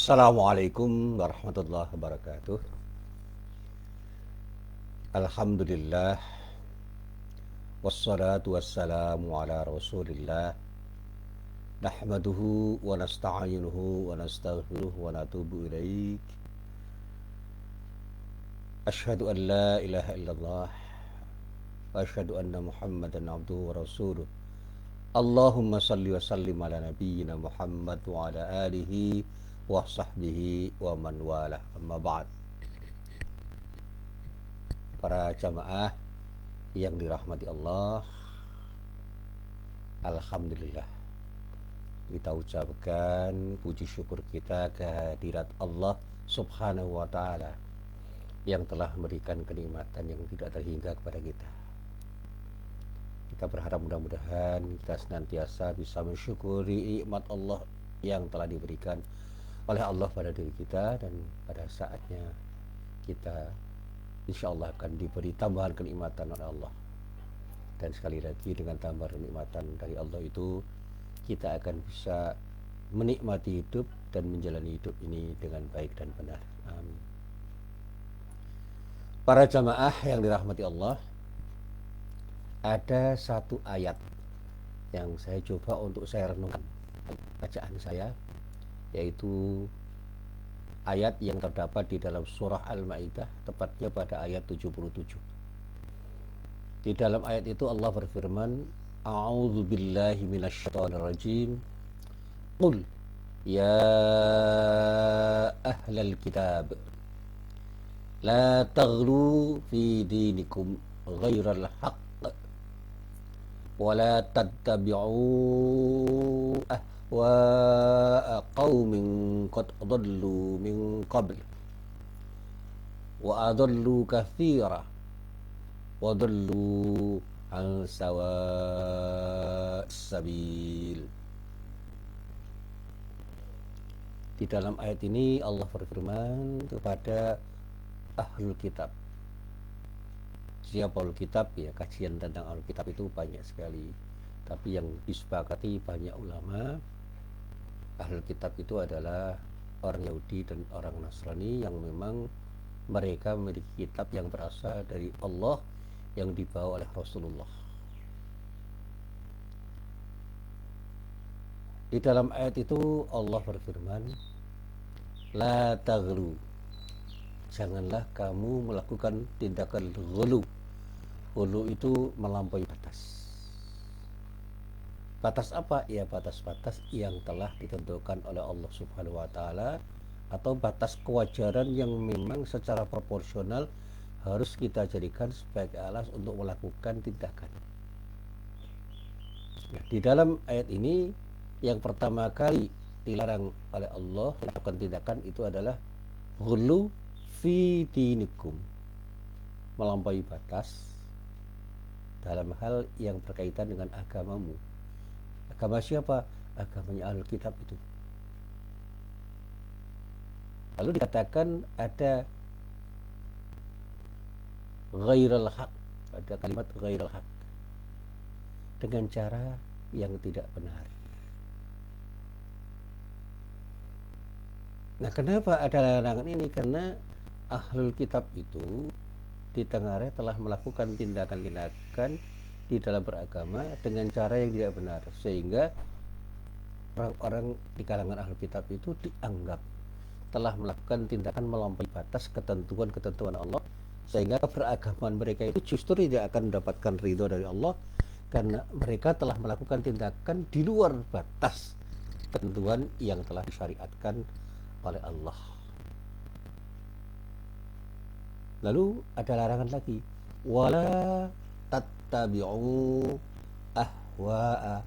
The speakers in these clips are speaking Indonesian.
Assalamualaikum warahmatullahi wabarakatuh. Alhamdulillah wassalatu wassalamu ala Rasulillah. Nahmaduhu wa nasta'inuhu wa nastaghfiruh wa natubu ilaik. Asyhadu an la ilaha illallah wa asyhadu anna Muhammadan abduhu wa rasuluh. Allahumma salli wa sallim ala nabiyyina Muhammad wa ala alihi wa sahbihi wa man walah. Amma ba'd. Para jamaah yang dirahmati Allah, alhamdulillah kita ucapkan puji syukur kita kehadirat Allah subhanahu wa ta'ala yang telah memberikan kenikmatan yang tidak terhingga kepada kita. Kita berharap mudah-mudahan kita senantiasa bisa mensyukuri nikmat Allah yang telah diberikan oleh Allah pada diri kita, dan pada saatnya kita insya Allah akan diberi tambahan kenikmatan oleh Allah. Dan sekali lagi, dengan tambahan kenikmatan dari Allah itu, kita akan bisa menikmati hidup dan menjalani hidup ini dengan baik dan benar. Amin. Para jamaah yang dirahmati Allah, ada satu ayat yang saya coba untuk saya renungkan bacaan saya, yaitu ayat yang terdapat di dalam surah Al-Maidah, tepatnya pada ayat 77. Di dalam ayat itu Allah berfirman, A'udzu billahi minasyaitonir rajim. Qul ya ahlal kitab la taghlu fi dinikum ghairal haqq wa la tattabi'u ahwa'a qaumin qad adallu min qabl wa adallu katsira wa adallu an sawa'is sabil. Di dalam ayat ini Allah berfirman kepada ahlul kitab. Siapa ahlul kitab? Ya, kajian tentang ahlul kitab itu banyak sekali, tapi yang disepakati banyak ulama, ahlul kitab itu adalah orang Yahudi dan orang Nasrani yang memang mereka memiliki kitab yang berasal dari Allah, yang dibawa oleh Rasulullah. Di dalam ayat itu Allah berfirman, la taghlu, janganlah kamu melakukan tindakan ghulu. Ghulu itu melampaui batas. Batas apa? Ya, batas-batas yang telah ditentukan oleh Allah subhanahu wa ta'ala, atau batas kewajaran yang memang secara proporsional harus kita jadikan sebagai alas untuk melakukan tindakan. Nah, di dalam ayat ini yang pertama kali dilarang oleh Allah melakukan tindakan itu adalah ghulu fi dinikum, melampaui batas dalam hal yang berkaitan dengan agamamu. Agama siapa? Agamanya ahlul kitab itu. Lalu dikatakan ada ghairal haq, ada kalimat ghairal haq, dengan cara yang tidak benar. Nah, kenapa ada larangan ini? Karena ahlul kitab itu di Tenggara telah melakukan tindakan-tindakan di dalam beragama dengan cara yang tidak benar, sehingga orang-orang di kalangan ahlul kitab itu dianggap telah melakukan tindakan melampaui batas ketentuan-ketentuan Allah, sehingga beragaman mereka itu justru tidak akan mendapatkan ridho dari Allah, karena mereka telah melakukan tindakan di luar batas ketentuan yang telah disyariatkan oleh Allah. Lalu ada larangan lagi, wala tattabi'u ahwa'a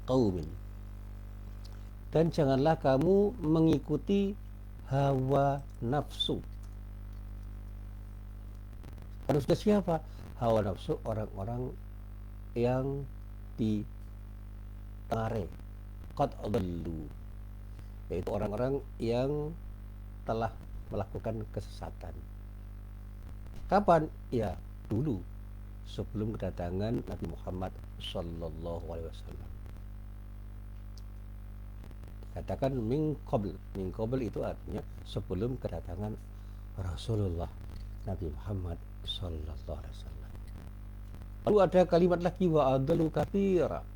qaumin, dan janganlah kamu mengikuti hawa nafsu. Harusnya siapa? Hawa nafsu orang-orang yang di tengare, qad adallu, yaitu orang-orang yang telah melakukan kesesatan. Kapan? Ya, dulu sebelum kedatangan Nabi Muhammad sallallahu alaihi wasallam. Katakan min qabl itu artinya sebelum kedatangan Rasulullah Nabi Muhammad sallallahu alaihi wasallam. Lalu ada kalimat lagi wa adallu katsira,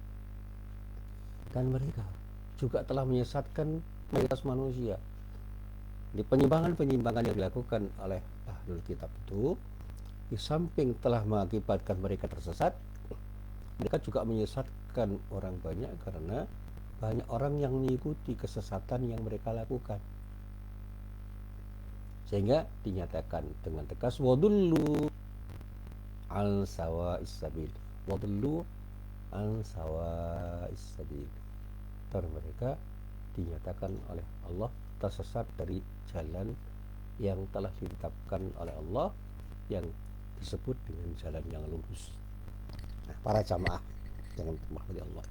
dan mereka juga telah menyesatkan mayoritas manusia. Di penyimpangan-penyimpangan yang dilakukan oleh ahlul kitab itu, di samping telah mengakibatkan mereka tersesat, mereka juga menyesatkan orang banyak karena banyak orang yang mengikuti kesesatan yang mereka lakukan. Sehingga dinyatakan dengan tegas wadullu al sawa'is sabil. Wadullu al sawa'is sabil. Dan mereka dinyatakan oleh Allah tersesat dari jalan yang telah ditetapkan oleh Allah, yang disebut dengan jalan yang lurus. Nah, para jamaah yang dirahmati Allah,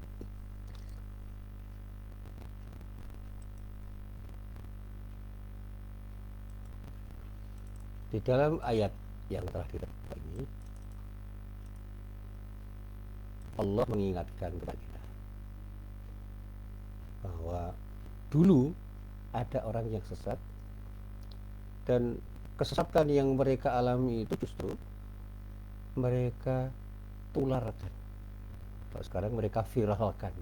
di dalam ayat yang telah dibaca ini, Allah mengingatkan kepada kita bahwa dulu ada orang yang sesat, dan kesesatan yang mereka alami itu justru mereka tularkan. Kalau sekarang mereka viralkan.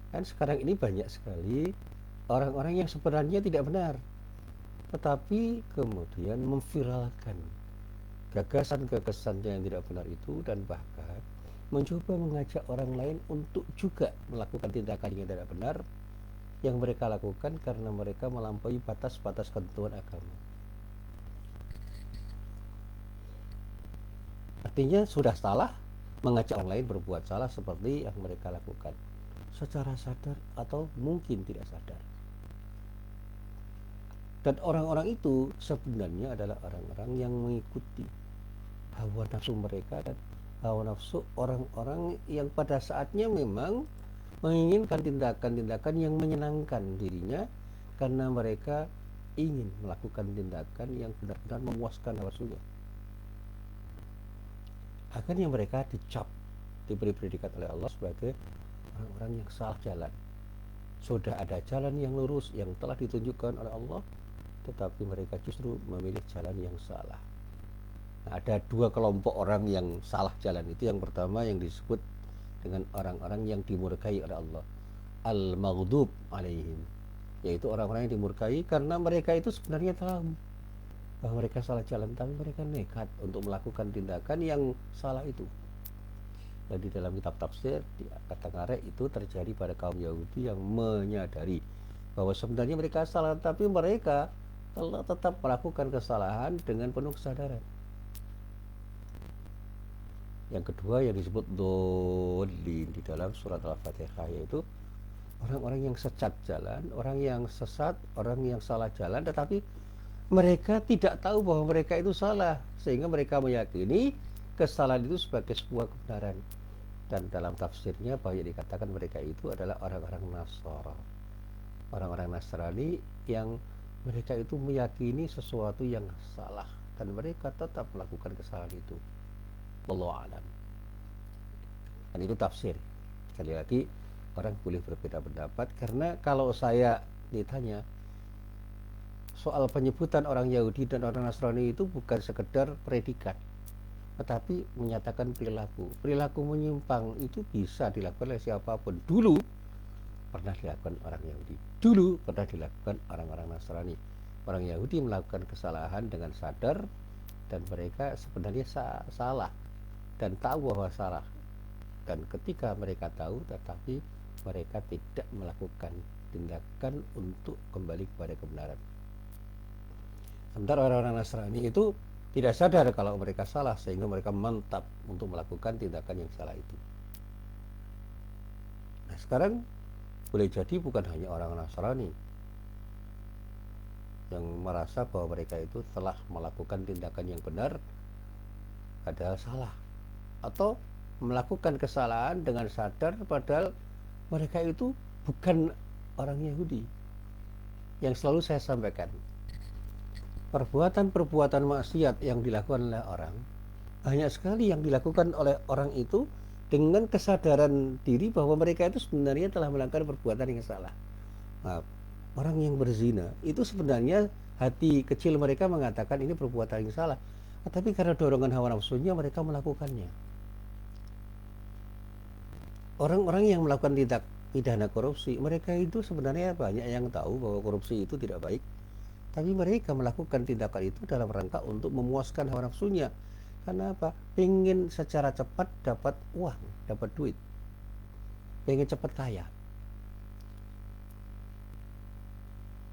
Dan sekarang ini banyak sekali orang-orang yang sebenarnya tidak benar, tetapi kemudian memviralkan gagasan-gagasan yang tidak benar itu, dan bahkan mencoba mengajak orang lain untuk juga melakukan tindakan yang tidak benar yang mereka lakukan karena mereka melampaui batas-batas ketentuan agama. Artinya sudah salah mengajak orang lain berbuat salah seperti yang mereka lakukan, secara sadar atau mungkin tidak sadar. Dan orang-orang itu sebenarnya adalah orang-orang yang mengikuti hawa nafsu mereka, dan hawa nafsu orang-orang yang pada saatnya memang menginginkan tindakan-tindakan yang menyenangkan dirinya, karena mereka ingin melakukan tindakan yang benar-benar memuaskan hawa nafsunya. Akhirnya mereka dicap, diberi predikat oleh Allah sebagai orang-orang yang salah jalan. Sudah ada jalan yang lurus yang telah ditunjukkan oleh Allah, tetapi mereka justru memilih jalan yang salah. Nah, ada dua kelompok orang yang salah jalan itu. Yang pertama yang disebut dengan orang-orang yang dimurkai oleh Allah, al-maghdub alaihim, yaitu orang-orang yang dimurkai karena mereka itu sebenarnya tahu bahwa mereka salah jalan, tapi mereka nekat untuk melakukan tindakan yang salah itu. Dan di dalam kitab tafsir di kata ngarek itu terjadi pada kaum Yahudi yang menyadari bahwa sebenarnya mereka salah, tapi mereka telah tetap melakukan kesalahan dengan penuh kesadaran. Yang kedua yang disebut dolin di dalam surat Al-Fatihah, yaitu orang-orang yang sesat jalan, orang yang sesat, orang yang salah jalan, tetapi mereka tidak tahu bahwa mereka itu salah, sehingga mereka meyakini kesalahan itu sebagai sebuah kebenaran. Dan dalam tafsirnya banyak dikatakan mereka itu adalah orang-orang Nasara, orang-orang Nasrani yang mereka itu meyakini sesuatu yang salah, dan mereka tetap melakukan kesalahan itu. Wallahu a'lam. Dan itu tafsir. Sekali lagi, orang boleh berbeda pendapat, karena kalau saya ditanya soal penyebutan orang Yahudi dan orang Nasrani itu bukan sekedar predikat, tetapi menyatakan perilaku. Perilaku menyimpang itu bisa dilakukan oleh siapapun. Dulu pernah dilakukan orang Yahudi, dulu pernah dilakukan orang-orang Nasrani. Orang Yahudi melakukan kesalahan dengan sadar, dan mereka sebenarnya salah dan tahu bahwa salah, dan ketika mereka tahu tetapi mereka tidak melakukan tindakan untuk kembali kepada kebenaran. Sementara orang-orang Nasrani itu tidak sadar kalau mereka salah, sehingga mereka mantap untuk melakukan tindakan yang salah itu. Nah, sekarang boleh jadi bukan hanya orang Nasrani yang merasa bahwa mereka itu telah melakukan tindakan yang benar padahal salah, atau melakukan kesalahan dengan sadar padahal mereka itu bukan orang Yahudi. Yang selalu saya sampaikan, perbuatan-perbuatan maksiat yang dilakukan oleh orang, banyak sekali yang dilakukan oleh orang itu dengan kesadaran diri bahwa mereka itu sebenarnya telah melakukan perbuatan yang salah. Nah, orang yang berzina itu sebenarnya hati kecil mereka mengatakan ini perbuatan yang salah, tapi karena dorongan hawa nafsunya mereka melakukannya. Orang-orang yang melakukan tindak pidana korupsi, mereka itu sebenarnya banyak yang tahu bahwa korupsi itu tidak baik, tapi mereka melakukan tindakan itu dalam rangka untuk memuaskan hawa nafsunya. Karena apa? Pengen secara cepat dapat uang, dapat duit, pengen cepat kaya.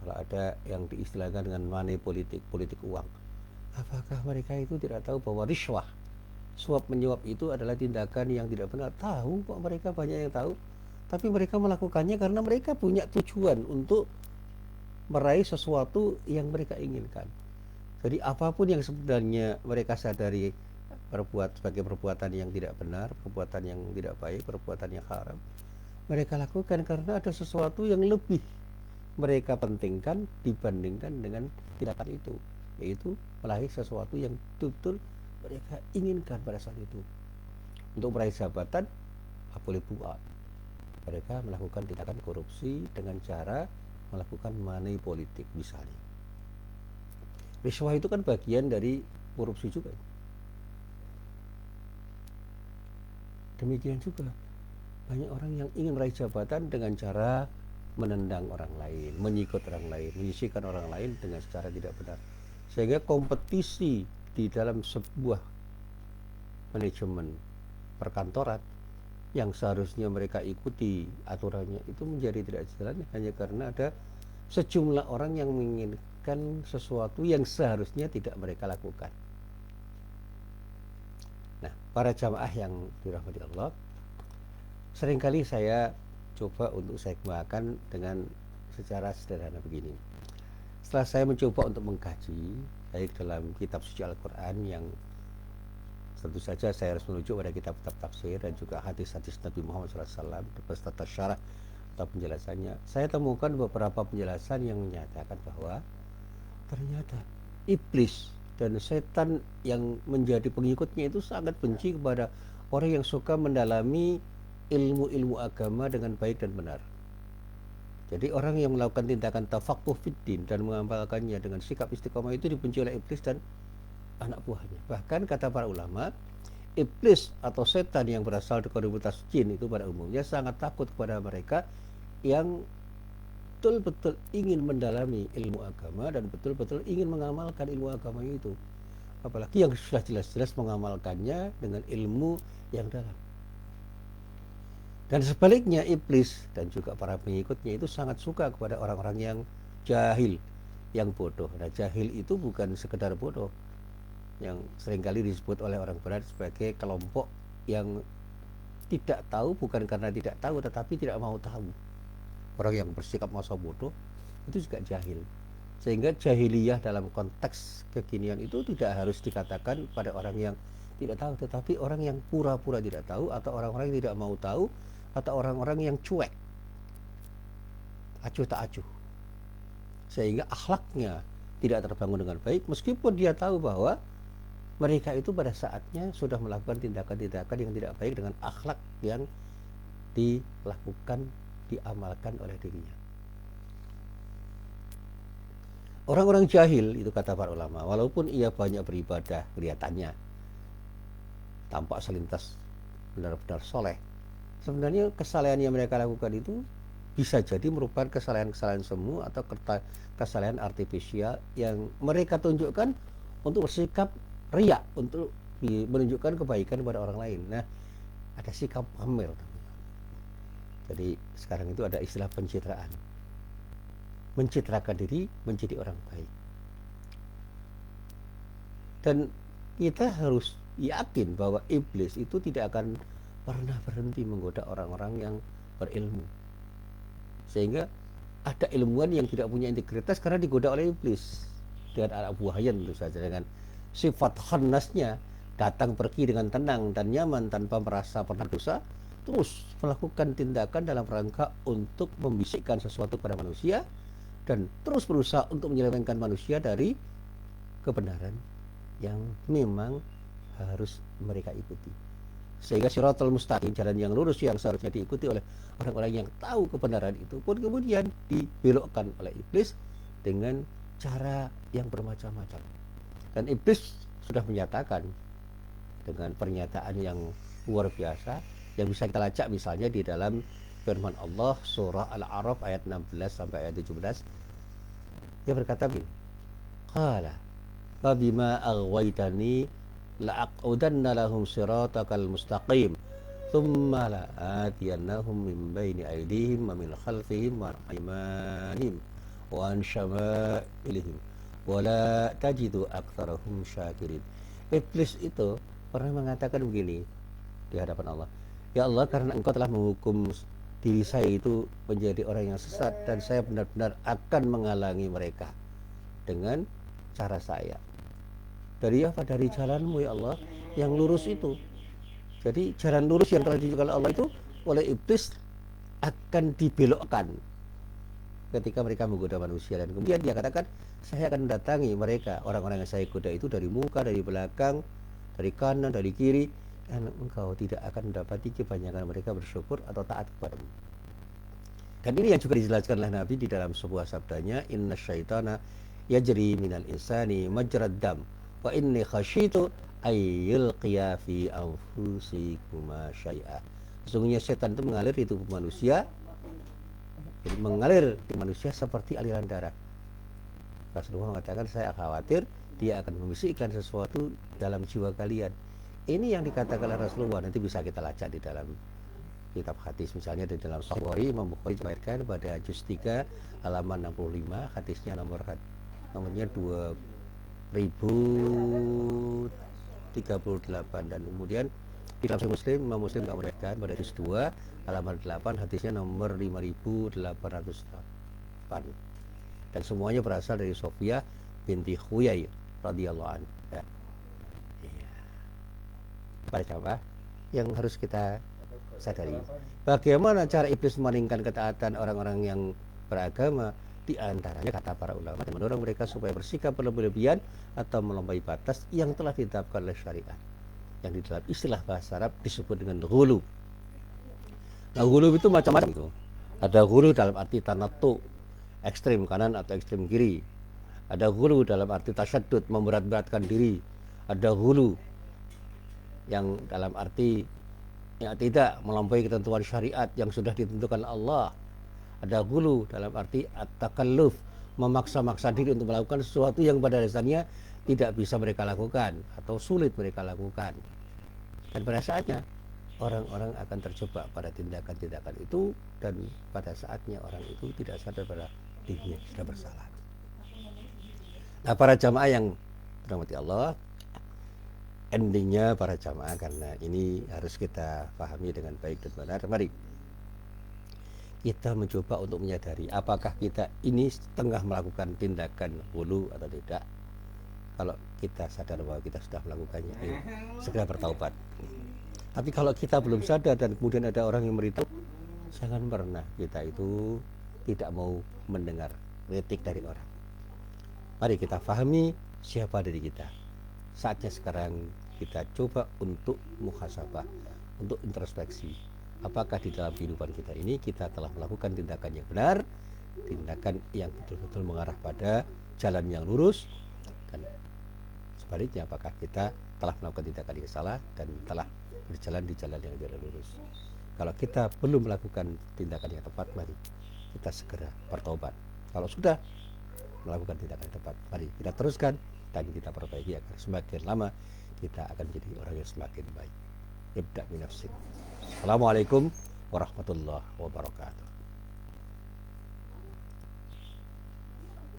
Kalau ada yang diistilahkan dengan money politik, politik uang, apakah mereka itu tidak tahu bahwa riswah, suap menyuap itu adalah tindakan yang tidak benar? Tahu kok, mereka banyak yang tahu, tapi mereka melakukannya karena mereka punya tujuan untuk meraih sesuatu yang mereka inginkan. Jadi apapun yang sebenarnya mereka sadari sebagai perbuatan yang tidak benar, perbuatan yang tidak baik, perbuatan yang haram, mereka lakukan karena ada sesuatu yang lebih mereka pentingkan dibandingkan dengan tindakan itu, yaitu meraih sesuatu yang betul-betul mereka inginkan pada saat itu. Untuk meraih jabatan, boleh buat mereka melakukan tindakan korupsi dengan cara melakukan money politik misalnya. Riswah itu kan bagian dari korupsi juga. Demikian juga banyak orang yang ingin meraih jabatan dengan cara menendang orang lain, menyikut orang lain, menyisihkan orang lain dengan secara tidak benar. Sehingga kompetisi di dalam sebuah manajemen perkantoran yang seharusnya mereka ikuti aturannya itu menjadi tidak jalan hanya karena ada sejumlah orang yang menginginkan sesuatu yang seharusnya tidak mereka lakukan. Nah, para jamaah yang dirahmati Allah, seringkali saya coba untuk saya kembangkan dengan secara sederhana begini. Setelah saya mencoba untuk mengkaji baik dalam kitab suci Al-Quran yang tentu saja saya harus menuju pada kitab-kitab tafsir dan juga hadis-hadis Nabi Muhammad SAW beserta syarah atau penjelasannya, saya temukan beberapa penjelasan yang menyatakan bahwa ternyata iblis dan setan yang menjadi pengikutnya itu sangat benci kepada orang yang suka mendalami ilmu-ilmu agama dengan baik dan benar. Jadi orang yang melakukan tindakan tafaqquh fiddin dan mengamalkannya dengan sikap istiqomah itu dibenci oleh iblis dan anak buahnya. Bahkan kata para ulama, iblis atau setan yang berasal dari komunitas jin itu pada umumnya sangat takut kepada mereka yang betul-betul ingin mendalami ilmu agama dan betul-betul ingin mengamalkan ilmu agama itu. Apalagi yang sudah jelas-jelas mengamalkannya dengan ilmu yang dalam. Dan sebaliknya iblis dan juga para pengikutnya itu sangat suka kepada orang-orang yang jahil, yang bodoh. Nah, jahil itu bukan sekedar bodoh, yang seringkali disebut oleh orang barat sebagai kelompok yang tidak tahu bukan karena tidak tahu tetapi tidak mau tahu. Orang yang bersikap masa bodoh itu juga jahil. Sehingga jahiliyah dalam konteks kekinian itu tidak harus dikatakan pada orang yang tidak tahu, tetapi orang yang pura-pura tidak tahu atau orang-orang yang tidak mau tahu atau orang-orang yang cuek, acuh tak acuh, sehingga akhlaknya tidak terbangun dengan baik meskipun dia tahu bahwa mereka itu pada saatnya sudah melakukan tindakan-tindakan yang tidak baik dengan akhlak yang dilakukan, diamalkan oleh dirinya. Orang-orang jahil itu kata para ulama, walaupun ia banyak beribadah kelihatannya tampak selintas benar-benar soleh, sebenarnya kesalahan yang mereka lakukan itu bisa jadi merupakan kesalahan-kesalahan semu atau kesalahan artifisial yang mereka tunjukkan untuk bersikap riya, untuk menunjukkan kebaikan kepada orang lain. Nah, ada sikap pamer. Jadi sekarang itu ada istilah pencitraan, mencitrakan diri menjadi orang baik. Dan kita harus yakin bahwa iblis itu tidak akan pernah berhenti menggoda orang-orang yang berilmu. Sehingga ada ilmuwan yang tidak punya integritas karena digoda oleh iblis dengan anak buahnya, tentu saja dengan sifat khanasnya, datang pergi dengan tenang dan nyaman tanpa merasa pernah dosa, terus melakukan tindakan dalam rangka untuk membisikkan sesuatu kepada manusia dan terus berusaha untuk menyelewengkan manusia dari kebenaran yang memang harus mereka ikuti. Sehingga siratal mustaqim, jalan yang lurus yang seharusnya diikuti oleh orang-orang yang tahu kebenaran itu pun kemudian dibelokkan oleh iblis dengan cara yang bermacam-macam. Dan iblis sudah menyatakan dengan pernyataan yang luar biasa yang bisa kita lacak misalnya di dalam firman Allah surah Al-A'raf ayat 16 sampai ayat 17. Dia berkata begini, qala fabima aghwaytani la'aqudanna lahum siratakal mustaqim thumma la'atiyannahum min baini aydihim wa min khalfihim wa an aymanihim wa an syama'ilihim wa la tajidu aktsarahum syakirin. Iblis itu pernah mengatakan begini di hadapan Allah, ya Allah, karena engkau telah menghukum diri saya itu menjadi orang yang sesat dan saya benar-benar akan menghalangi mereka dengan cara saya. Dari apa? Dari jalanmu ya Allah yang lurus itu. Jadi jalan lurus yang telah ditunjukkan Allah itu oleh iblis akan dibelokkan ketika mereka menggoda manusia. Dan kemudian dia katakan, saya akan mendatangi mereka, orang-orang yang saya goda itu dari muka, dari belakang, dari kanan, dari kiri, dan engkau tidak akan mendapati kebanyakan mereka bersyukur atau taat kepadamu. Dan ini yang juga dijelaskan oleh Nabi di dalam sebuah sabdanya, inna syaitana yajri minal insani majrad dam wa inni khasyitu ayyulqiya fi anfusikuma syai'a. Sesungguhnya setan itu mengalir di tubuh manusia, jadi mengalir di manusia seperti aliran darah. Rasulullah mengatakan, saya khawatir dia akan membisikkan sesuatu dalam jiwa kalian. Ini yang dikatakan oleh Rasulullah, nanti bisa kita lacak di dalam kitab hadis, misalnya di dalam Sahih Bukhari. Imam Bukhari diriwayatkan pada juz 3 halaman 65, hadisnya nomornya 2038, dan kemudian di dalam Sahih Muslim, Imam Muslim meriwayatkan pada juz 2 halaman 8, hadisnya nomor 5808, dan semuanya berasal dari Sofia binti Huyai radhiyallahu anha. Para jamaah yang harus kita sadari, bagaimana cara iblis memalingkan ketaatan orang-orang yang beragama, di antaranya kata para ulama, dan mendorong mereka supaya bersikap berlebihan atau melampaui batas yang telah ditetapkan oleh syariat, yang di dalam istilah bahasa Arab disebut dengan ghulu. Nah, ghulu itu macam-macam itu. Ada ghulu dalam arti tanattu, ekstrim kanan atau ekstrim kiri. Ada ghulu dalam arti tasyaddud, memberat-beratkan diri. Ada ghulu yang dalam arti yang tidak melampaui ketentuan syariat yang sudah ditentukan Allah. Ada ghulu dalam arti at-takalluf, memaksa-maksa diri untuk melakukan sesuatu yang pada dasarnya tidak bisa mereka lakukan atau sulit mereka lakukan. Dan pada saatnya orang-orang akan terjebak pada tindakan-tindakan itu, dan pada saatnya orang itu tidak sadar pada dirinya sudah bersalah. Nah, para jamaah yang dirahmati Allah, endingnya para jamaah, karena ini harus kita pahami dengan baik dan benar, mari kita mencoba untuk menyadari apakah kita ini tengah melakukan tindakan ghulu atau tidak. Kalau kita sadar bahwa kita sudah melakukannya, segera bertaubat. Tapi kalau kita belum sadar dan kemudian ada orang yang memberitahu, jangan pernah kita itu tidak mau mendengar kritik dari orang. Mari kita pahami siapa diri kita. Saatnya sekarang kita coba untuk muhasabah, untuk introspeksi. Apakah di dalam kehidupan kita ini kita telah melakukan tindakan yang benar, tindakan yang betul-betul mengarah pada jalan yang lurus, dan sebaliknya apakah kita telah melakukan tindakan yang salah dan telah berjalan di jalan yang tidak lurus. Kalau kita belum melakukan tindakan yang tepat, mari kita segera bertobat. Kalau sudah melakukan tindakan yang tepat, mari kita teruskan dan kita perbaiki agar semakin lama kita akan menjadi orang yang semakin baik. Ibda' bi nafsik. Assalamualaikum warahmatullahi wabarakatuh.